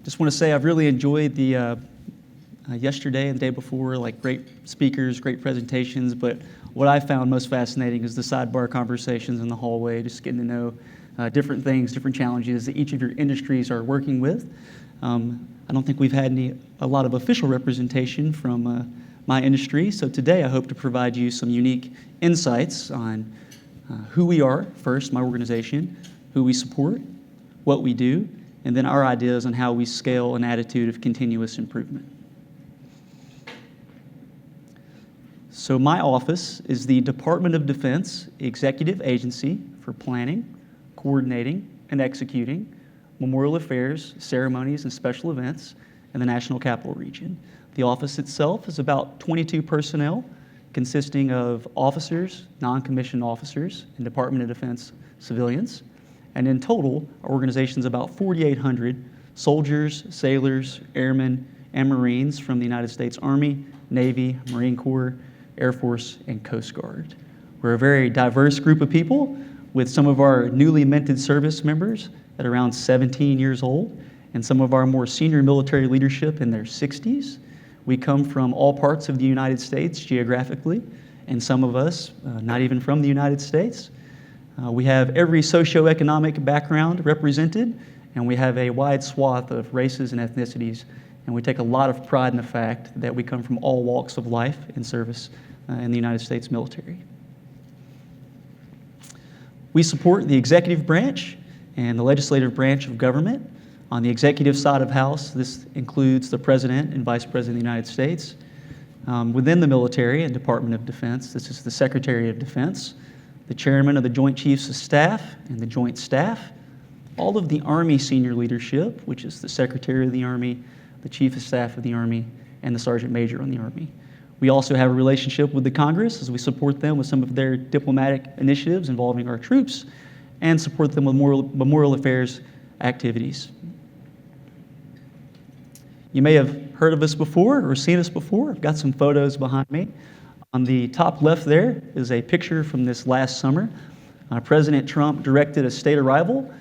Just want to say I've really enjoyed the yesterday and the day before, like great speakers, great presentations, but what I found most fascinating is the sidebar conversations in the hallway, just getting to know different things, different challenges that each of your industries are working with. I don't think we've had a lot of official representation from my industry, so today I hope to provide you some unique insights on who we are, first, my organization, who we support, what we do, and then our ideas on how we scale an attitude of continuous improvement. So my office is the Department of Defense Executive Agency for planning, coordinating, and executing memorial affairs, ceremonies, and special events in the National Capital Region. The office itself is about 22 personnel, consisting of officers, non-commissioned officers, and Department of Defense civilians. And in total, our organization is about 4,800 soldiers, sailors, airmen, and Marines from the United States Army, Navy, Marine Corps, Air Force, and Coast Guard. We're a very diverse group of people, with some of our newly minted service members at around 17 years old, and some of our more senior military leadership in their 60s. We come from all parts of the United States geographically, and some of us not even from the United States. We have every socioeconomic background represented, and we have a wide swath of races and ethnicities, and we take a lot of pride in the fact that we come from all walks of life in service in the United States military. We support the executive branch and the legislative branch of government. On the executive side of House, this includes the President and Vice President of the United States. Within the military and Department of Defense, this is the Secretary of Defense, the Chairman of the Joint Chiefs of Staff and the Joint Staff, all of the Army senior leadership, which is the Secretary of the Army, the Chief of Staff of the Army, and the Sergeant Major on the Army. We also have a relationship with the Congress as we support them with some of their diplomatic initiatives involving our troops and support them with memorial affairs activities. You may have heard of us before or seen us before. I've got some photos behind me. On the top left there is a picture from this last summer. President Trump directed a state arrival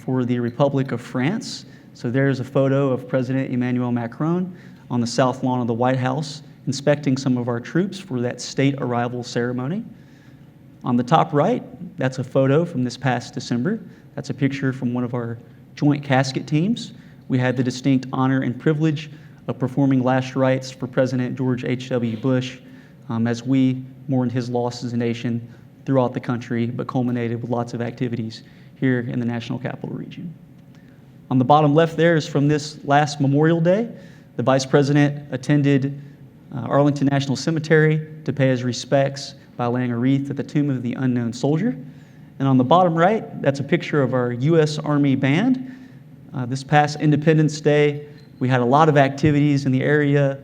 for the Republic of France. So there's a photo of President Emmanuel Macron on the south lawn of the White House inspecting some of our troops for that state arrival ceremony. On the top right, that's a photo from this past December. That's a picture from one of our joint casket teams. We had the distinct honor and privilege of performing last rites for President George H.W. Bush as we mourned his loss as a nation throughout the country, but culminated with lots of activities here in the National Capital Region. On the bottom left there is from this last Memorial Day. The Vice President attended Arlington National Cemetery to pay his respects by laying a wreath at the tomb of the unknown soldier. And on the bottom right, that's a picture of our U.S. Army Band. This past Independence Day, we had a lot of activities in the area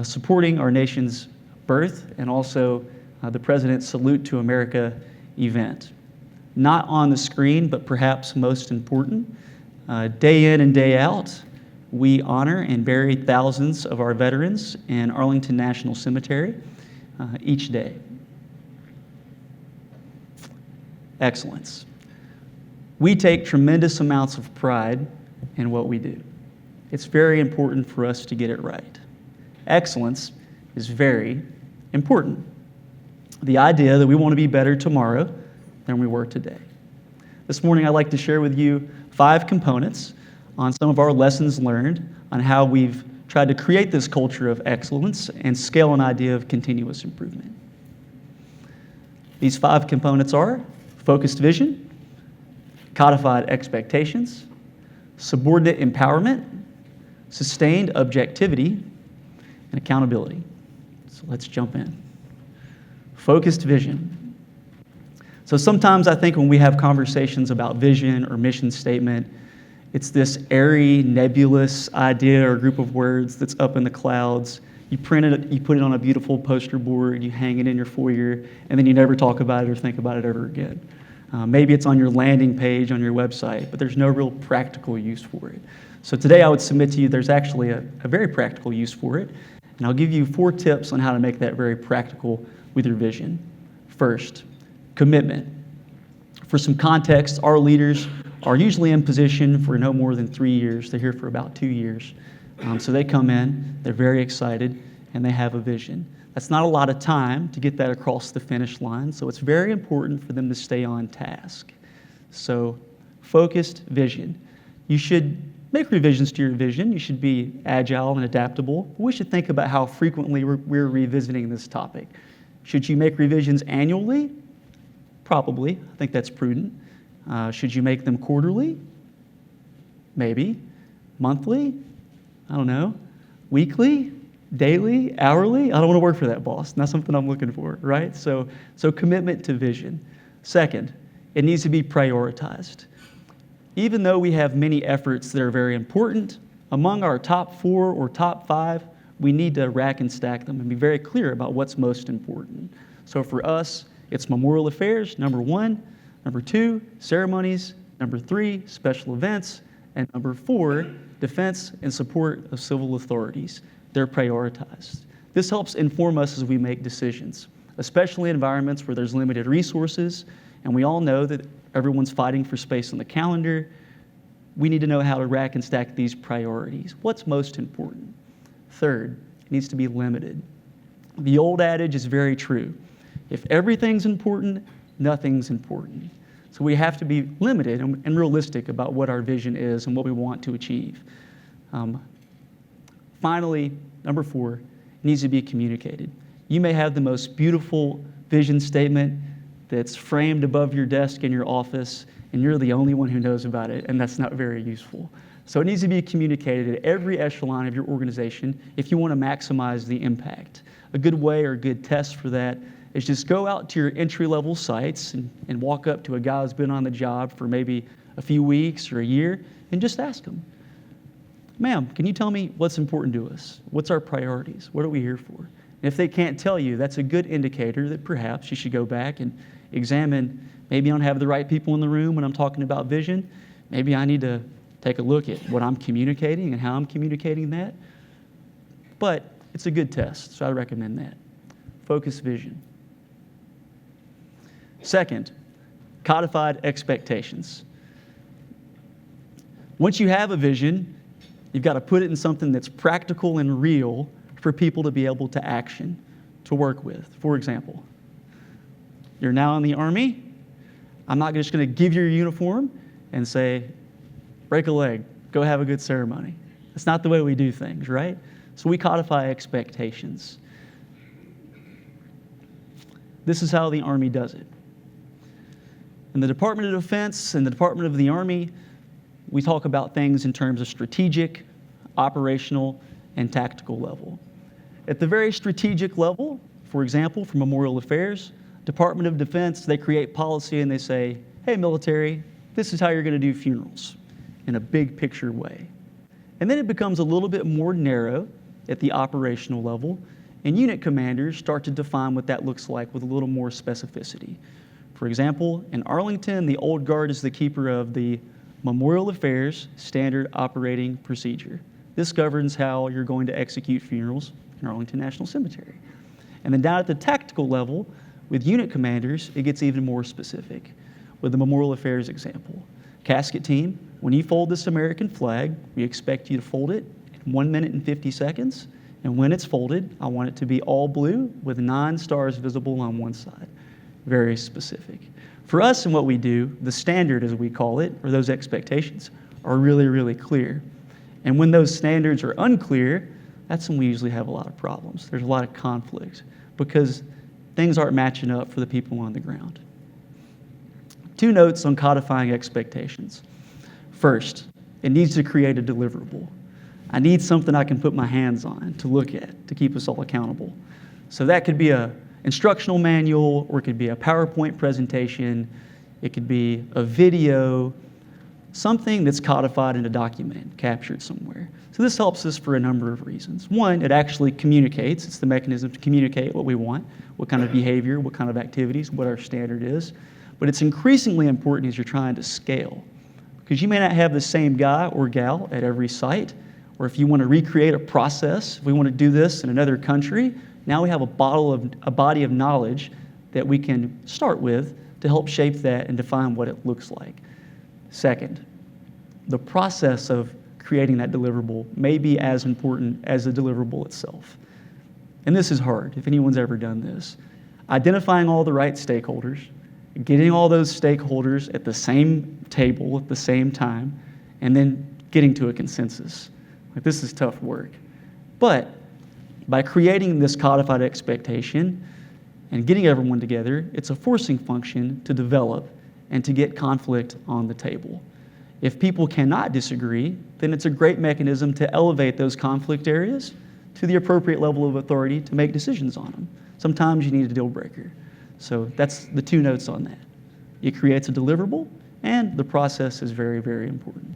supporting our nation's birth and also the President's Salute to America event. Not on the screen, but perhaps most important, day in and day out, we honor and bury thousands of our veterans in Arlington National Cemetery each day. Excellence. We take tremendous amounts of pride in what we do. It's very important for us to get it right. Excellence is very important. The idea that we want to be better tomorrow than we were today. This morning, I'd like to share with you 5 components on some of our lessons learned on how we've tried to create this culture of excellence and scale an idea of continuous improvement. These 5 components are focused vision, codified expectations, subordinate empowerment, sustained objectivity, and accountability. So let's jump in. Focused vision. So sometimes I think when we have conversations about vision or mission statement, it's this airy, nebulous idea or group of words that's up in the clouds. You print it, you put it on a beautiful poster board, you hang it in your foyer, and then you never talk about it or think about it ever again. Maybe it's on your landing page on your website, but there's no real practical use for it. So today I would submit to you there's actually a very practical use for it, and I'll give you 4 tips on how to make that very practical with your vision. First, commitment. For some context, our leaders are usually in position for no more than 3 years. They're here for about 2 years. So they come in, they're very excited, and they have a vision. That's not a lot of time to get that across the finish line, so it's very important for them to stay on task. So focused vision. You should make revisions to your vision. You should be agile and adaptable. We should think about how frequently we're revisiting this topic. Should you make revisions annually? Probably. I think that's prudent. Should you make them quarterly? Maybe. Monthly? I don't know. Weekly? Daily? Hourly? I don't want to work for that boss. Not something I'm looking for, right? So commitment to vision. Second, it needs to be prioritized. Even though we have many efforts that are very important, among our top 4 or top 5, we need to rack and stack them and be very clear about what's most important. So for us, it's memorial affairs, number 1. Number 2, ceremonies. Number 3, special events. And number 4, defense and support of civil authorities. They're prioritized. This helps inform us as we make decisions, especially in environments where there's limited resources, and we all know that everyone's fighting for space on the calendar. We need to know how to rack and stack these priorities. What's most important? Third, it needs to be limited. The old adage is very true. If everything's important, nothing's important. So we have to be limited and realistic about what our vision is and what we want to achieve. Finally, number 4, it needs to be communicated. You may have the most beautiful vision statement that's framed above your desk in your office, and you're the only one who knows about it, and that's not very useful. So it needs to be communicated at every echelon of your organization if you want to maximize the impact. A good way or a good test for that is just go out to your entry-level sites and walk up to a guy who's been on the job for maybe a few weeks or a year and just ask him, "Ma'am, can you tell me what's important to us? What's our priorities? What are we here for?" And if they can't tell you, that's a good indicator that perhaps you should go back and examine, maybe I don't have the right people in the room when I'm talking about vision. Maybe I need to take a look at what I'm communicating and how I'm communicating that. But it's a good test, so I recommend that. Focus vision. Second, codified expectations. Once you have a vision, you've got to put it in something that's practical and real for people to be able to action, to work with. For example, you're now in the Army. I'm not just going to give you your uniform and say, break a leg, go have a good ceremony. That's not the way we do things, right? So we codify expectations. This is how the Army does it. In the Department of Defense and the Department of the Army, we talk about things in terms of strategic, operational, and tactical level. At the very strategic level, for example, for memorial affairs, Department of Defense, they create policy and they say, hey, military, this is how you're going to do funerals in a big picture way. And then it becomes a little bit more narrow at the operational level, and unit commanders start to define what that looks like with a little more specificity. For example, in Arlington, the Old Guard is the keeper of the Memorial Affairs Standard Operating Procedure. This governs how you're going to execute funerals in Arlington National Cemetery. And then down at the tactical level, with unit commanders, it gets even more specific. With the Memorial Affairs example, casket team, when you fold this American flag, we expect you to fold it in 1 minute and 50 seconds. And when it's folded, I want it to be all blue with 9 stars visible on one side. Very specific. For us and what we do, the standard, as we call it, or those expectations, are really, really clear. And when those standards are unclear, that's when we usually have a lot of problems. There's a lot of conflict because things aren't matching up for the people on the ground. 2 notes on codifying expectations. First, it needs to create a deliverable. I need something I can put my hands on to look at to keep us all accountable. So that could be an instructional manual, or it could be a PowerPoint presentation, it could be a video, something that's codified in a document, captured somewhere. So this helps us for a number of reasons. One, it actually communicates. It's the mechanism to communicate what we want, what kind of behavior, what kind of activities, what our standard is. But it's increasingly important as you're trying to scale, because you may not have the same guy or gal at every site, or if you want to recreate a process, if we want to do this in another country, now we have a body of knowledge that we can start with to help shape that and define what it looks like. Second, the process of creating that deliverable may be as important as the deliverable itself. And this is hard, if anyone's ever done this. Identifying all the right stakeholders, getting all those stakeholders at the same table at the same time, and then getting to a consensus. Like, this is tough work. But by creating this codified expectation and getting everyone together, it's a forcing function to develop and to get conflict on the table. If people cannot disagree, then it's a great mechanism to elevate those conflict areas to the appropriate level of authority to make decisions on them. Sometimes you need a deal breaker. So that's the two notes on that. It creates a deliverable, and the process is very, very important.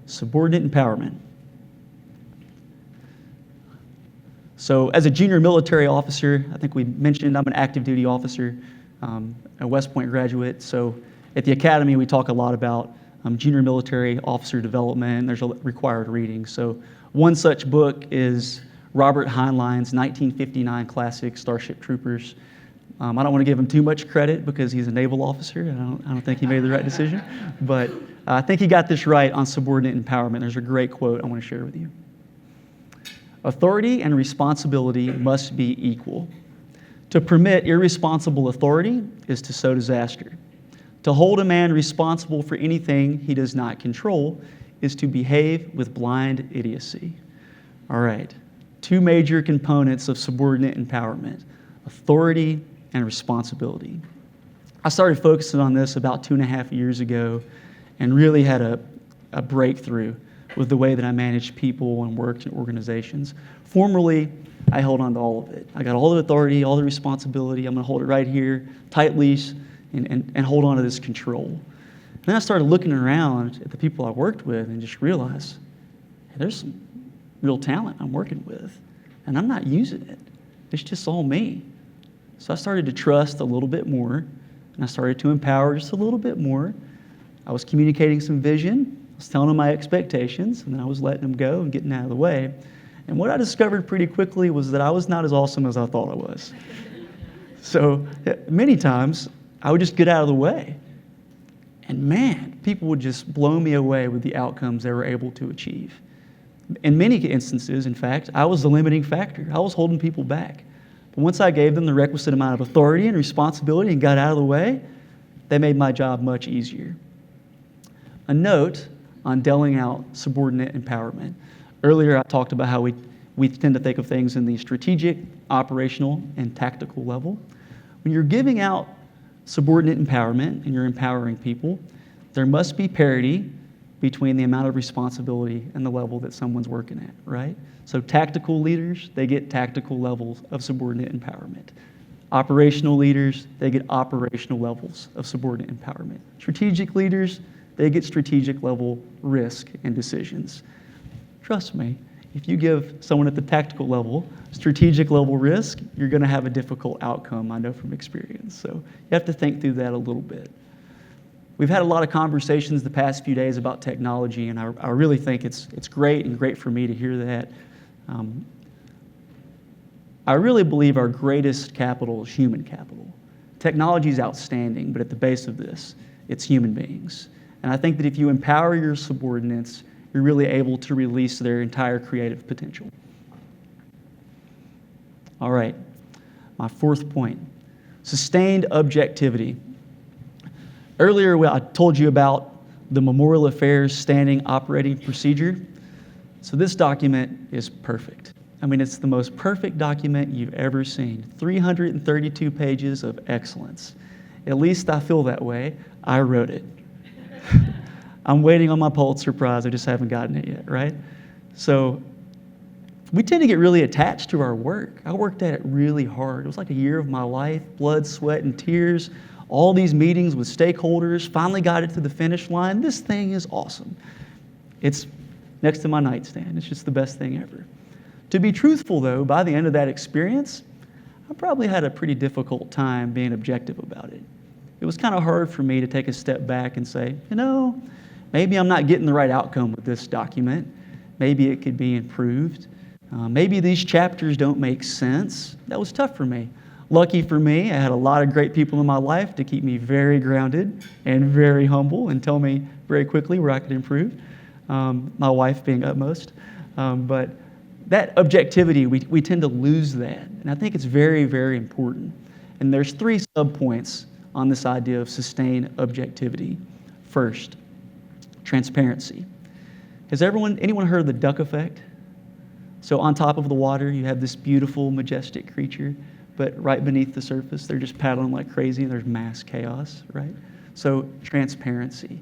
Subordinate empowerment. So as a junior military officer, I think we mentioned I'm an active duty officer, a West Point graduate. So at the academy, we talk a lot about junior military officer development. There's a required reading. So one such book is Robert Heinlein's 1959 classic, Starship Troopers. I don't want to give him too much credit because he's a naval officer, and I don't think he made the right decision. But I think he got this right on subordinate empowerment. There's a great quote I want to share with you. Authority and responsibility must be equal. To permit irresponsible authority is to sow disaster. To hold a man responsible for anything he does not control is to behave with blind idiocy. All right, two major components of subordinate empowerment: authority and responsibility. I started focusing on this about 2.5 years ago and really had a breakthrough with the way that I managed people and worked in organizations. Formerly, I held on to all of it. I got all the authority, all the responsibility. I'm going to hold it right here, tight leash, and hold on to this control. And then I started looking around at the people I worked with and just realized, hey, there's some real talent I'm working with, and I'm not using it. It's just all me. So I started to trust a little bit more, and I started to empower just a little bit more. I was communicating some vision. I was telling them my expectations, and then I was letting them go and getting out of the way. And what I discovered pretty quickly was that I was not as awesome as I thought I was. So many times, I would just get out of the way. And man, people would just blow me away with the outcomes they were able to achieve. In many instances, in fact, I was the limiting factor. I was holding people back. But once I gave them the requisite amount of authority and responsibility and got out of the way, they made my job much easier. A note on dealing out subordinate empowerment. Earlier, I talked about how we tend to think of things in the strategic, operational, and tactical level. When you're giving out subordinate empowerment and you're empowering people, there must be parity between the amount of responsibility and the level that someone's working at, right? So tactical leaders, they get tactical levels of subordinate empowerment. Operational leaders, they get operational levels of subordinate empowerment. Strategic leaders, they get strategic level risk and decisions. Trust me, if you give someone at the tactical level strategic level risk, you're going to have a difficult outcome, I know from experience. So you have to think through that a little bit. We've had a lot of conversations the past few days about technology, and I really think it's great and great for me to hear that. I really believe our greatest capital is human capital. Technology is outstanding, but at the base of this, it's human beings. And I think that if you empower your subordinates, you're really able to release their entire creative potential. All right, my fourth point, sustained objectivity. Earlier, I told you about the Memorial Affairs Standing Operating Procedure. So this document is perfect. I mean, it's the most perfect document you've ever seen. 332 pages of excellence. At least I feel that way. I wrote it. I'm waiting on my Pulitzer Prize. I just haven't gotten it yet, right? So we tend to get really attached to our work. I worked at it really hard. It was like a year of my life, blood, sweat, and tears. All these meetings with stakeholders, finally got it to the finish line. This thing is awesome. It's next to my nightstand. It's just the best thing ever. To be truthful, though, by the end of that experience, I probably had a pretty difficult time being objective about it. It was kind of hard for me to take a step back and say, maybe I'm not getting the right outcome with this document. Maybe it could be improved. Maybe these chapters don't make sense. That was tough for me. Lucky for me, I had a lot of great people in my life to keep me very grounded and very humble and tell me very quickly where I could improve, my wife being upmost. But that objectivity, we tend to lose that. And I think it's very, very important. And there's 3 subpoints on this idea of sustained objectivity. First, transparency. Has anyone heard of the duck effect? So on top of the water, you have this beautiful, majestic creature, but right beneath the surface, they're just paddling like crazy and there's mass chaos, right? So transparency.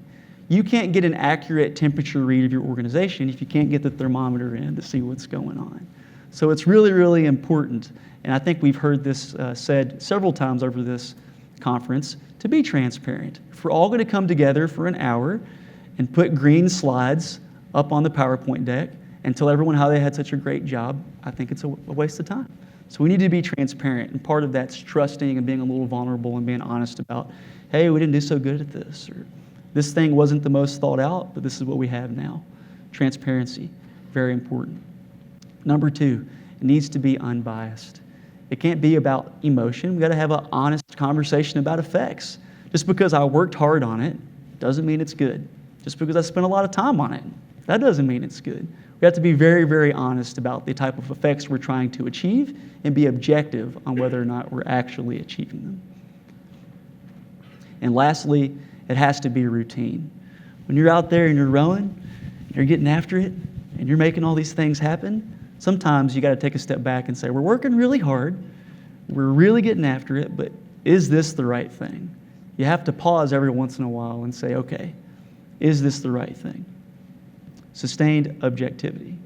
You can't get an accurate temperature read of your organization if you can't get the thermometer in to see what's going on. So it's really, really important, and I think we've heard this said several times over this conference, to be transparent. If we're all going to come together for an hour and put green slides up on the PowerPoint deck and tell everyone how they had such a great job, I think it's a waste of time. So we need to be transparent, and part of that's trusting and being a little vulnerable and being honest about, hey, we didn't do so good at this, or this thing wasn't the most thought out, but this is what we have now. Transparency, very important. Number 2, it needs to be unbiased. It can't be about emotion. We've got to have an honest conversation about effects. Just because I worked hard on it doesn't mean it's good. Just because I spent a lot of time on it, that doesn't mean it's good. We have to be very, very honest about the type of effects we're trying to achieve and be objective on whether or not we're actually achieving them. And lastly, it has to be routine. When you're out there and you're rowing, you're getting after it, and you're making all these things happen, sometimes you got to take a step back and say, we're working really hard, we're really getting after it, but is this the right thing? You have to pause every once in a while and say, okay, is this the right thing? Sustained objectivity.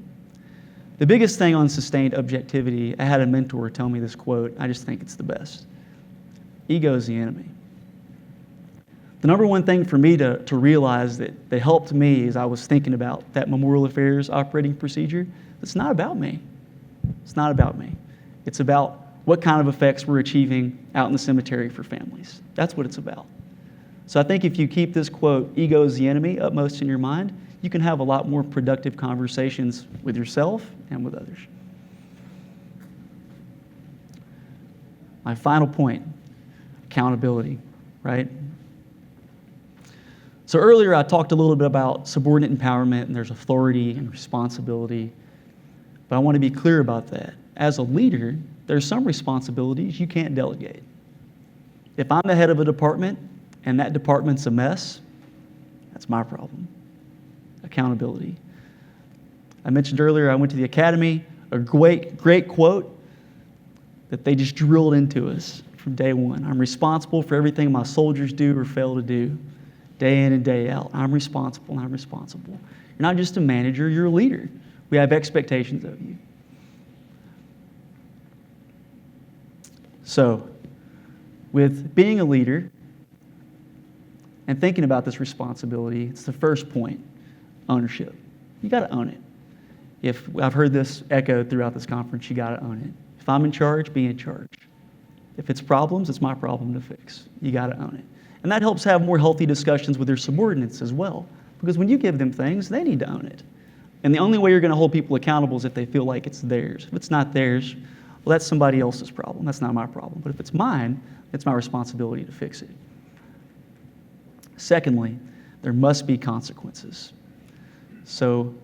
The biggest thing on sustained objectivity, I had a mentor tell me this quote, I just think it's the best. Ego is the enemy. The number one thing for me to realize that helped me as I was thinking about that memorial affairs operating procedure, it's not about me. It's not about me. It's about what kind of effects we're achieving out in the cemetery for families. That's what it's about. So I think if you keep this quote, ego is the enemy, upmost in your mind, you can have a lot more productive conversations with yourself and with others. My final point, accountability, right? So earlier I talked a little bit about subordinate empowerment, and there's authority and responsibility, but I want to be clear about that. As a leader, there's some responsibilities you can't delegate. If I'm the head of a department and that department's a mess, that's my problem. Accountability. I mentioned earlier I went to the academy, a great quote that they just drilled into us from day one. I'm responsible for everything my soldiers do or fail to do, day in and day out. I'm responsible, and I'm responsible. You're not just a manager, you're a leader. We have expectations of you. So, with being a leader and thinking about this responsibility, it's the first point, ownership. You got to own it. If I've heard this echoed throughout this conference, you got to own it. If I'm in charge, be in charge. If it's problems, it's my problem to fix. You got to own it. And that helps have more healthy discussions with your subordinates as well. Because when you give them things, they need to own it. And the only way you're going to hold people accountable is if they feel like it's theirs. If it's not theirs, well, that's somebody else's problem. That's not my problem. But if it's mine, it's my responsibility to fix it. Secondly, there must be consequences. So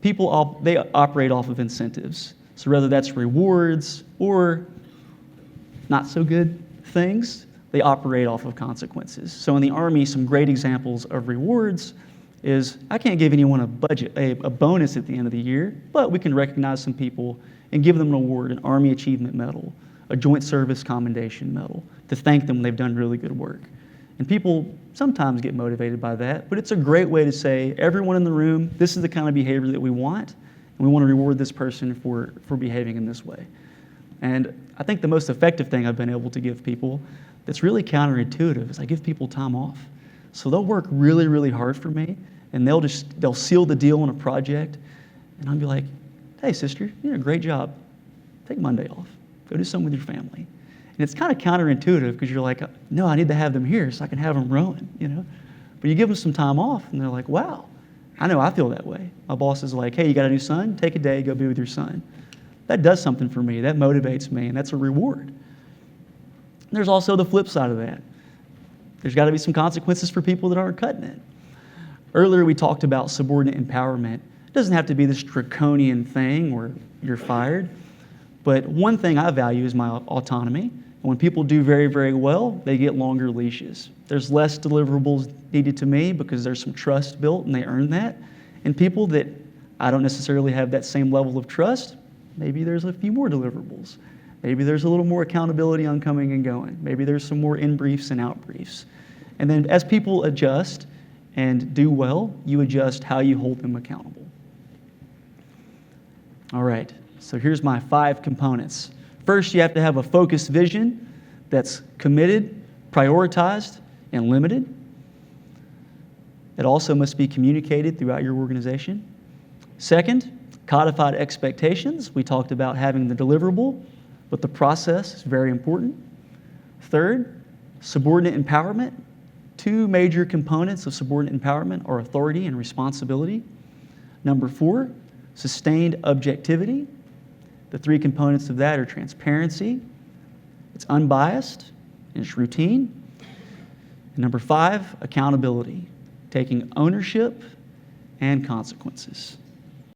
people, they operate off of incentives. So whether that's rewards or not so good things, they operate off of consequences. So in the Army, some great examples of rewards is I can't give anyone a bonus at the end of the year, but we can recognize some people and give them an award, an Army Achievement Medal, a Joint Service Commendation Medal, to thank them when they've done really good work. And people sometimes get motivated by that, but it's a great way to say, everyone in the room, this is the kind of behavior that we want, and we want to reward this person for behaving in this way. And I think the most effective thing I've been able to give people that's really counterintuitive is I give people time off. So they'll work really, really hard for me, and they'll seal the deal on a project, and I'll be like, hey, sister, you did a great job. Take Monday off. Go do something with your family. And it's kind of counterintuitive because you're like, no, I need to have them here so I can have them rowing, you know? But you give them some time off, and they're like, wow, I know I feel that way. My boss is like, hey, you got a new son? Take a day, go be with your son. That does something for me. That motivates me, and that's a reward. There's also the flip side of that. There's got to be some consequences for people that aren't cutting it. Earlier, we talked about subordinate empowerment. It doesn't have to be this draconian thing where you're fired. But one thing I value is my autonomy. And when people do very, very well, they get longer leashes. There's less deliverables needed to me because there's some trust built and they earn that. And people that I don't necessarily have that same level of trust, maybe there's a few more deliverables. Maybe there's a little more accountability on coming and going. Maybe there's some more in-briefs and out-briefs. And then as people adjust and do well, you adjust how you hold them accountable. All right, so here's my 5 components. First, you have to have a focused vision that's committed, prioritized, and limited. It also must be communicated throughout your organization. Second, codified expectations. We talked about having the deliverable, but the process is very important. Third, subordinate empowerment. 2 major components of subordinate empowerment are authority and responsibility. Number 4, sustained objectivity. The 3 components of that are transparency, it's unbiased, and it's routine. And number 5, accountability, taking ownership and consequences.